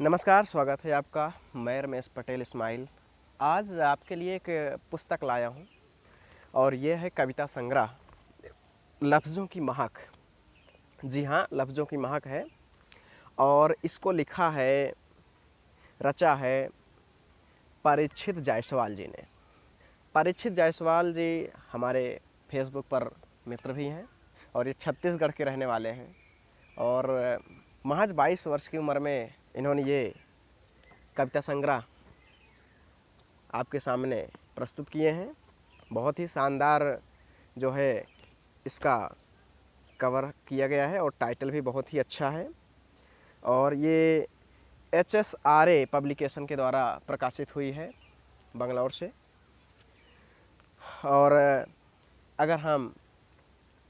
नमस्कार, स्वागत है आपका। मैं रमेश पटेल इस्माइल। आज आपके लिए एक पुस्तक लाया हूँ और ये है कविता संग्रह लफ्ज़ों की महक। जी हाँ, लफ्ज़ों की महक है और इसको लिखा है, रचा है परीक्षित जायसवाल जी ने। परीक्षित जायसवाल जी हमारे फेसबुक पर मित्र भी हैं और ये छत्तीसगढ़ के रहने वाले हैं और महज 22 वर्ष की उम्र में इन्होंने ये कविता संग्रह आपके सामने प्रस्तुत किए हैं। बहुत ही शानदार जो है इसका कवर किया गया है और टाइटल भी बहुत ही अच्छा है और ये HSRA पब्लिकेशन के द्वारा प्रकाशित हुई है बंगलौर से। और अगर हम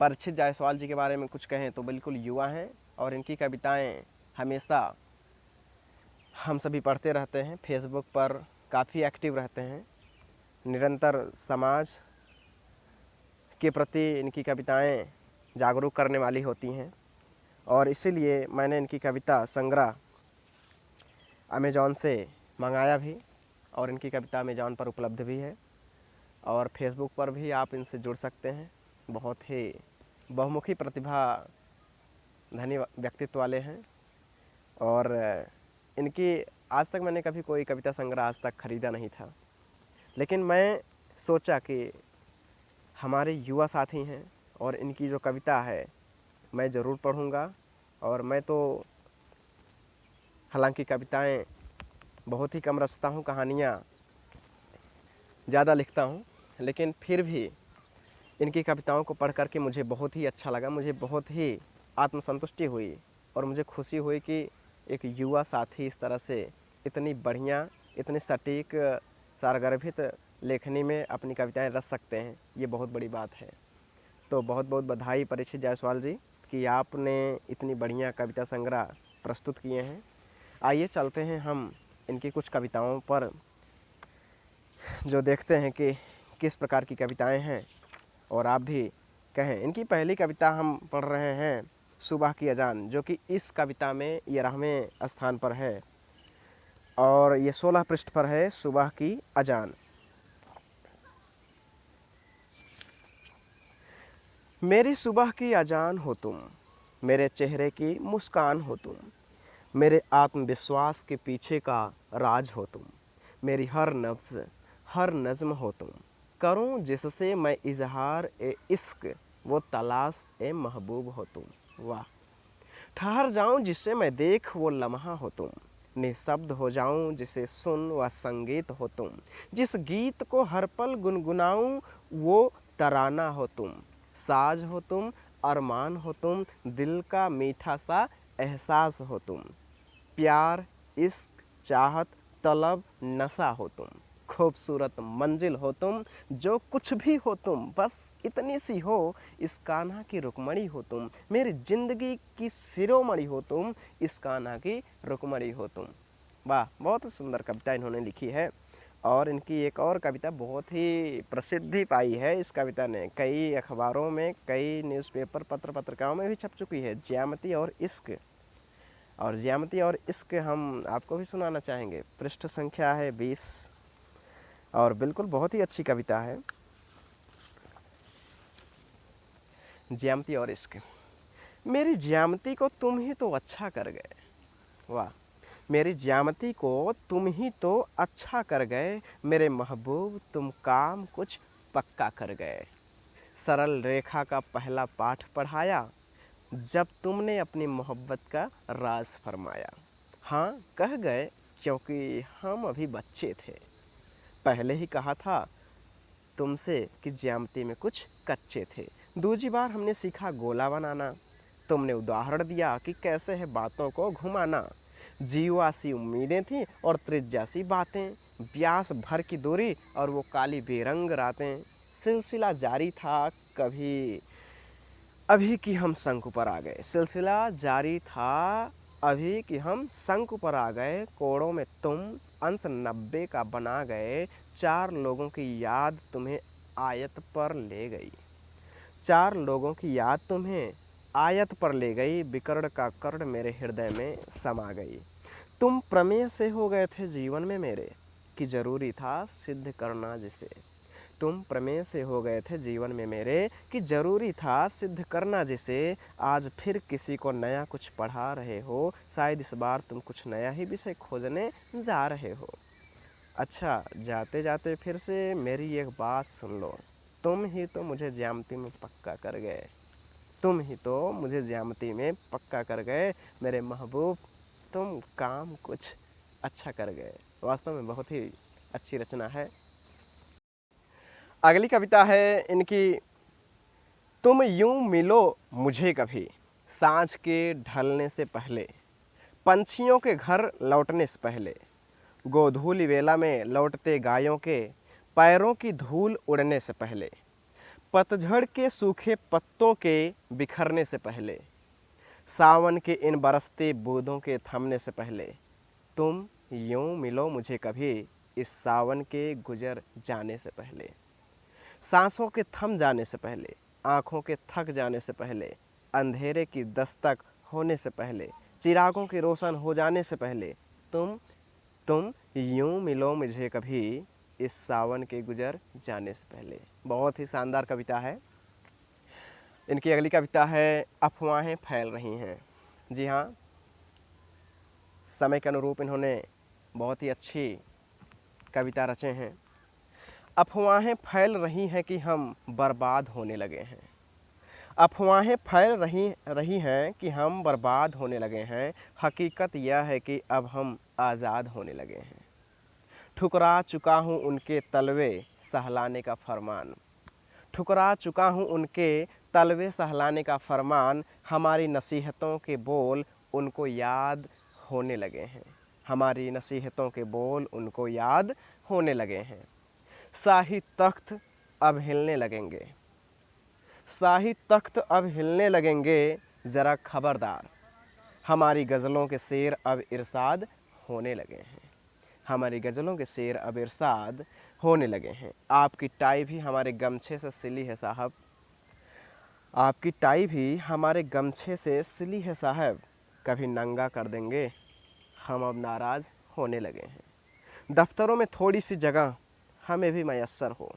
परीक्षित जायसवाल जी के बारे में कुछ कहें तो बिल्कुल युवा हैं और इनकी कविताएं हमेशा हम सभी पढ़ते रहते हैं। फेसबुक पर काफ़ी एक्टिव रहते हैं, निरंतर समाज के प्रति इनकी कविताएं जागरूक करने वाली होती हैं और इसीलिए मैंने इनकी कविता संग्रह अमेज़ॉन से मंगाया भी और इनकी कविता अमेज़ॉन पर उपलब्ध भी है और फेसबुक पर भी आप इनसे जुड़ सकते हैं। बहुत ही बहुमुखी प्रतिभा धनी व्यक्तित्व वाले हैं और इनकी आज तक मैंने कभी कोई कविता संग्रह आज तक ख़रीदा नहीं था, लेकिन मैं सोचा कि हमारे युवा साथी हैं और इनकी जो कविता है मैं ज़रूर पढ़ूँगा। और मैं तो हालांकि कविताएं बहुत ही कम रचता हूँ, कहानियाँ ज़्यादा लिखता हूँ, लेकिन फिर भी इनकी कविताओं को पढ़ कर के मुझे बहुत ही अच्छा लगा। मुझे बहुत ही आत्मसंतुष्टि हुई और मुझे खुशी हुई कि एक युवा साथी इस तरह से इतनी बढ़िया, इतनी सटीक, सारगर्भित लेखनी में अपनी कविताएं रच सकते हैं। ये बहुत बड़ी बात है। तो बहुत बहुत बधाई परीक्षित जायसवाल जी कि आपने इतनी बढ़िया कविता संग्रह प्रस्तुत किए हैं। आइए चलते हैं हम इनकी कुछ कविताओं पर, जो देखते हैं कि किस प्रकार की कविताएं हैं और आप भी कहें। इनकी पहली कविता हम पढ़ रहे हैं, सुबह की अजान, जो कि इस कविता में 11वें स्थान पर है और ये 16 पृष्ठ पर है। सुबह की अजान। मेरी सुबह की अजान हो तुम, मेरे चेहरे की मुस्कान हो तुम, मेरे आत्मविश्वास के पीछे का राज हो तुम, मेरी हर नब्ज़ हर नज़्म हो तुम, करूं जिससे मैं इजहार ए इश्क, वो तलाश ए महबूब हो तुम। वाह। ठहर जाऊं जिसे मैं देख वो लम्हा हो तुम, निःशब्द हो जाऊं जिसे सुन वह संगीत हो तुम, जिस गीत को हर पल गुनगुनाऊं वो तराना हो तुम, साज हो तुम, अरमान हो तुम, दिल का मीठा सा एहसास हो तुम, प्यार, इश्क, चाहत, तलब, नशा हो तुम, खूबसूरत मंजिल हो तुम, जो कुछ भी हो तुम, बस इतनी सी हो, इस कान्हा की रुकमणी हो तुम, मेरी ज़िंदगी की शिरोमणि हो तुम, इस कान्हा की रुकमणी हो तुम। वाह, बहुत सुंदर कविता इन्होंने लिखी है। और इनकी एक और कविता बहुत ही प्रसिद्धि पाई है। इस कविता ने कई अखबारों में, कई न्यूज़पेपर, पत्र पत्रिकाओं में भी छप चुकी है, ज्यामिति और इश्क। और ज्यामिति और इश्क हम आपको भी सुनाना चाहेंगे। पृष्ठ संख्या है 20 और बिल्कुल बहुत ही अच्छी कविता है, ज्यामिति और इश्क। मेरी ज्यामिति को तुम ही तो अच्छा कर गए। वाह। मेरी ज्यामिति को तुम ही तो अच्छा कर गए, मेरे महबूब तुम काम कुछ पक्का कर गए। सरल रेखा का पहला पाठ पढ़ाया, जब तुमने अपनी मोहब्बत का राज फरमाया। हाँ कह गए क्योंकि हम अभी बच्चे थे, पहले ही कहा था तुमसे कि ज्यामिति में कुछ कच्चे थे। दूसरी बार हमने सीखा गोला बनाना, तुमने उदाहरण दिया कि कैसे है बातों को घुमाना। जीवा सी उम्मीदें थीं और त्रिज्या सी बातें, व्यास भर की दूरी और वो काली बेरंग रातें। सिलसिला जारी था कभी अभी कि हम शंकु पर आ गए। सिलसिला जारी था अभी कि हम शंकु पर आ गए। कोड़ों में तुम अंश 90 का बना गए। 4 लोगों की याद तुम्हें आयत पर ले गई। 4 लोगों की याद तुम्हें आयत पर ले गई। विकर्ण का कर्ण मेरे हृदय में समा गई। तुम प्रमेय से हो गए थे जीवन में मेरे, कि जरूरी था सिद्ध करना जिसे। तुम प्रमेय से हो गए थे जीवन में मेरे, कि जरूरी था सिद्ध करना जिसे। आज फिर किसी को नया कुछ पढ़ा रहे हो, शायद इस बार तुम कुछ नया ही विषय खोजने जा रहे हो। अच्छा, जाते जाते फिर से मेरी एक बात सुन लो। तुम ही तो मुझे ज्यामिति में पक्का कर गए, तुम ही तो मुझे ज्यामिति में पक्का कर गए मेरे महबूब, तुम काम कुछ अच्छा कर गए। वास्तव में बहुत ही अच्छी रचना है। अगली कविता है इनकी, तुम यूं मिलो मुझे कभी सांझ के ढलने से पहले, पंछियों के घर लौटने से पहले, गोधूली वेला में लौटते गायों के पैरों की धूल उड़ने से पहले, पतझड़ के सूखे पत्तों के बिखरने से पहले, सावन के इन बरसते बूंदों के थमने से पहले, तुम यूं मिलो मुझे कभी इस सावन के गुजर जाने से पहले। सांसों के थम जाने से पहले, आँखों के थक जाने से पहले, अंधेरे की दस्तक होने से पहले, चिरागों के रोशन हो जाने से पहले, तुम यूं मिलो मुझे कभी इस सावन के गुजर जाने से पहले। बहुत ही शानदार कविता है। इनकी अगली कविता है, अफवाहें फैल रही हैं। जी हाँ, समय के अनुरूप इन्होंने बहुत ही अच्छी कविता रचे हैं। अफवाहें फैल रही हैं कि हम बर्बाद होने लगे हैं। अफवाहें फैल रही हैं कि हम बर्बाद होने लगे हैं। हकीकत यह है कि अब हम आज़ाद होने लगे हैं। ठुकरा चुका हूँ उनके तलवे सहलाने का फरमान, ठुकरा चुका हूँ उनके तलवे सहलाने का फरमान। हमारी नसीहतों के बोल उनको याद होने लगे हैं, हमारी नसीहतों के बोल उनको याद होने लगे हैं। शाही तख्त अब हिलने लगेंगे, शाही तख्त अब हिलने लगेंगे, ज़रा खबरदार। हमारी गज़लों के शेर अब इरशाद होने लगे हैं, हमारी गज़लों के शेर अब इरशाद होने लगे हैं। आपकी टाई भी हमारे गमछे से सिली है साहब, आपकी टाई भी हमारे गमछे से सिली है साहब। कभी नंगा कर देंगे, हम अब नाराज़ होने लगे हैं। दफ्तरों में थोड़ी सी जगह हमें भी मयस्सर हो,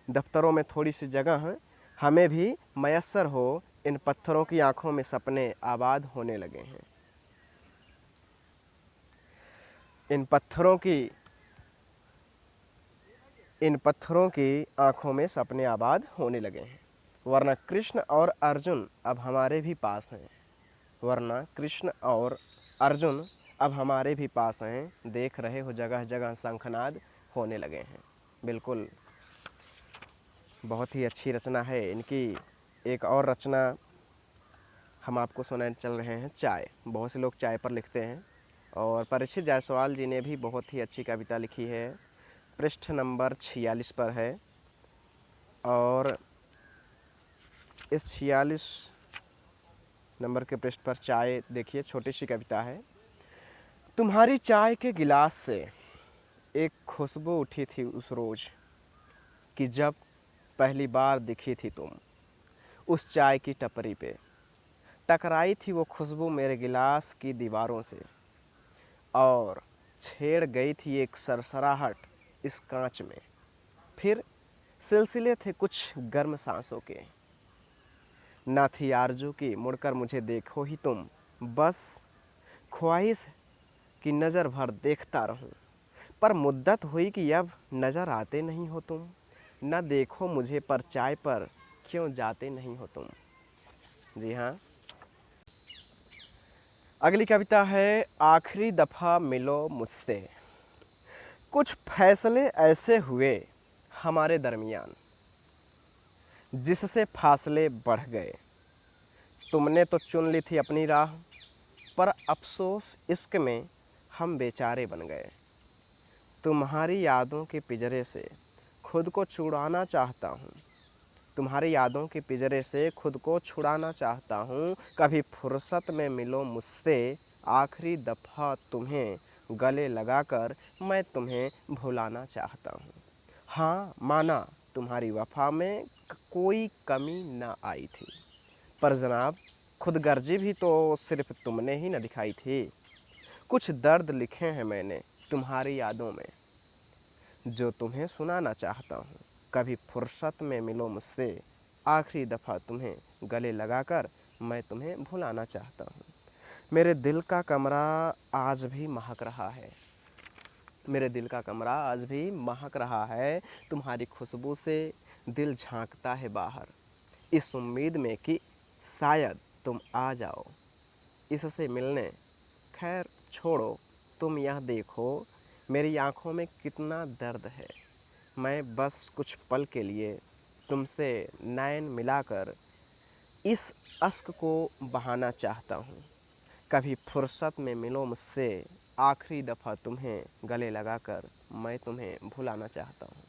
दफ्तरों में थोड़ी सी जगह हमें भी मयस्सर हो। इन पत्थरों की आंखों में सपने आबाद होने लगे हैं, इन पत्थरों की आंखों में सपने आबाद होने लगे हैं। वरना कृष्ण और अर्जुन अब हमारे भी पास हैं, वरना कृष्ण और अर्जुन अब हमारे भी पास हैं। देख रहे हो जगह जगह शंखनाद होने लगे हैं। बिल्कुल बहुत ही अच्छी रचना है इनकी। एक और रचना हम आपको सुनाने चल रहे हैं, चाय। बहुत से लोग चाय पर लिखते हैं और परीक्षित जायसवाल जी ने भी बहुत ही अच्छी कविता लिखी है। पृष्ठ नंबर 46 पर है और इस 46 नंबर के पृष्ठ पर चाय देखिए, छोटी सी कविता है। तुम्हारी चाय के गिलास से एक खुशबू उठी थी उस रोज़, कि जब पहली बार दिखी थी तुम उस चाय की टपरी पे। टकराई थी वो खुशबू मेरे गिलास की दीवारों से और छेड़ गई थी एक सरसराहट इस कांच में। फिर सिलसिले थे कुछ गर्म सांसों के, ना थी आरज़ू की मुड़कर मुझे देखो ही तुम। बस ख्वाहिश की नज़र भर देखता रहूं, पर मुद्दत हुई कि अब नज़र आते नहीं हो तुम। न देखो मुझे पर चाय पर क्यों जाते नहीं हो तुम। जी हाँ, अगली कविता है, आखिरी दफ़ा मिलो मुझसे। कुछ फैसले ऐसे हुए हमारे दरमियान जिससे फासले बढ़ गए। तुमने तो चुन ली थी अपनी राह, पर अफसोस इश्क में हम बेचारे बन गए। तुम्हारी यादों के पिंजरे से खुद को छुड़ाना चाहता हूँ, तुम्हारी यादों के पिंजरे से खुद को छुड़ाना चाहता हूँ। कभी फुर्सत में मिलो मुझसे, आखिरी दफ़ा तुम्हें गले लगाकर मैं तुम्हें भुलाना चाहता हूँ। हाँ माना तुम्हारी वफ़ा में कोई कमी ना आई थी, पर जनाब खुदगर्जी भी तो सिर्फ तुमने ही न दिखाई थी। कुछ दर्द लिखे हैं मैंने तुम्हारी यादों में, जो तुम्हें सुनाना चाहता हूँ। कभी फुर्सत में मिलो मुझसे, आखिरी दफ़ा तुम्हें गले लगाकर मैं तुम्हें भुलाना चाहता हूँ। मेरे दिल का कमरा आज भी महक रहा है, मेरे दिल का कमरा आज भी महक रहा है। तुम्हारी खुशबू से दिल झांकता है बाहर, इस उम्मीद में कि शायद तुम आ जाओ इससे मिलने। खैर छोड़ो, तुम यह देखो मेरी आँखों में कितना दर्द है। मैं बस कुछ पल के लिए तुमसे नैन मिलाकर इस अश्क को बहाना चाहता हूँ। कभी फुर्सत में मिलो मुझसे, आखिरी दफ़ा तुम्हें गले लगाकर मैं तुम्हें भुलाना चाहता हूँ।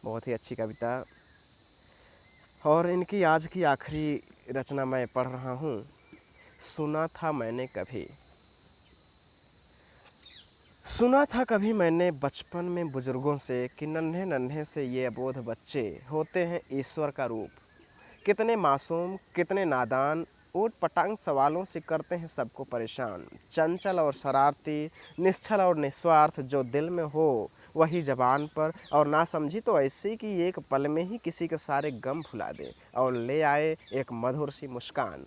बहुत ही अच्छी कविता, और इनकी आज की आखिरी रचना मैं पढ़ रहा हूँ। सुना था कभी मैंने बचपन में बुजुर्गों से कि नन्हे नन्हे से ये अबोध बच्चे होते हैं ईश्वर का रूप। कितने मासूम, कितने नादान, ऊट पटांग सवालों से करते हैं सबको परेशान। चंचल और शरारती, निश्चल और निस्वार्थ, जो दिल में हो वही ज़बान पर, और ना समझी तो ऐसी कि एक पल में ही किसी के सारे गम भुला दे और ले आए एक मधुर सी मुस्कान।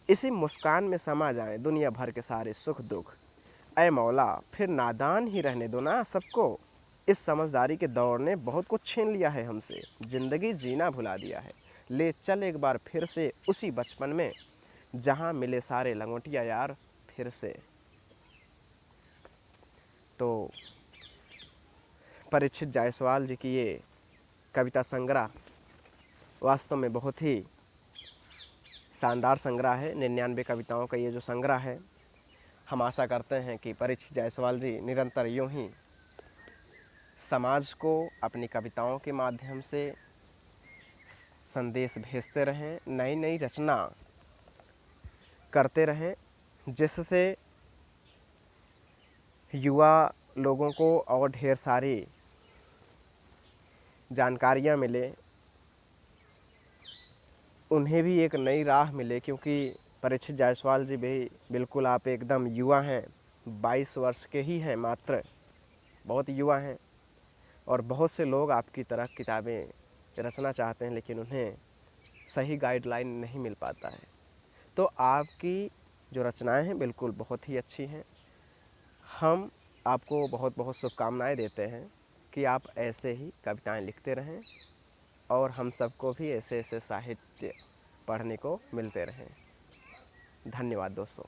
इसी मुस्कान में समा जाए दुनिया भर के सारे सुख दुख। ऐ मौला फिर नादान ही रहने दो ना सबको। इस समझदारी के दौर ने बहुत कुछ छीन लिया है हमसे, ज़िंदगी जीना भुला दिया है। ले चल एक बार फिर से उसी बचपन में, जहाँ मिले सारे लंगोटिया यार फिर से। तो परीक्षित जायसवाल जी की ये कविता संग्रह वास्तव में बहुत ही शानदार संग्रह है। 99 कविताओं का ये जो संग्रह है, हम आशा करते हैं कि परीक्षित जायसवाल जी निरंतर यूं ही समाज को अपनी कविताओं के माध्यम से संदेश भेजते रहें, नई नई रचना करते रहें, जिससे युवा लोगों को और ढेर सारी जानकारियाँ मिले, उन्हें भी एक नई राह मिले। क्योंकि परीक्षित जायसवाल जी भी बिल्कुल आप एकदम युवा हैं, 22 वर्ष के ही हैं मात्र, बहुत युवा हैं। और बहुत से लोग आपकी तरह किताबें रचना चाहते हैं, लेकिन उन्हें सही गाइडलाइन नहीं मिल पाता है। तो आपकी जो रचनाएं हैं बिल्कुल बहुत ही अच्छी हैं। हम आपको बहुत बहुत शुभकामनाएं देते हैं कि आप ऐसे ही कविताएं लिखते रहें, और हम सबको भी ऐसे ऐसे साहित्य पढ़ने को मिलते रहें। धन्यवाद दोस्तों।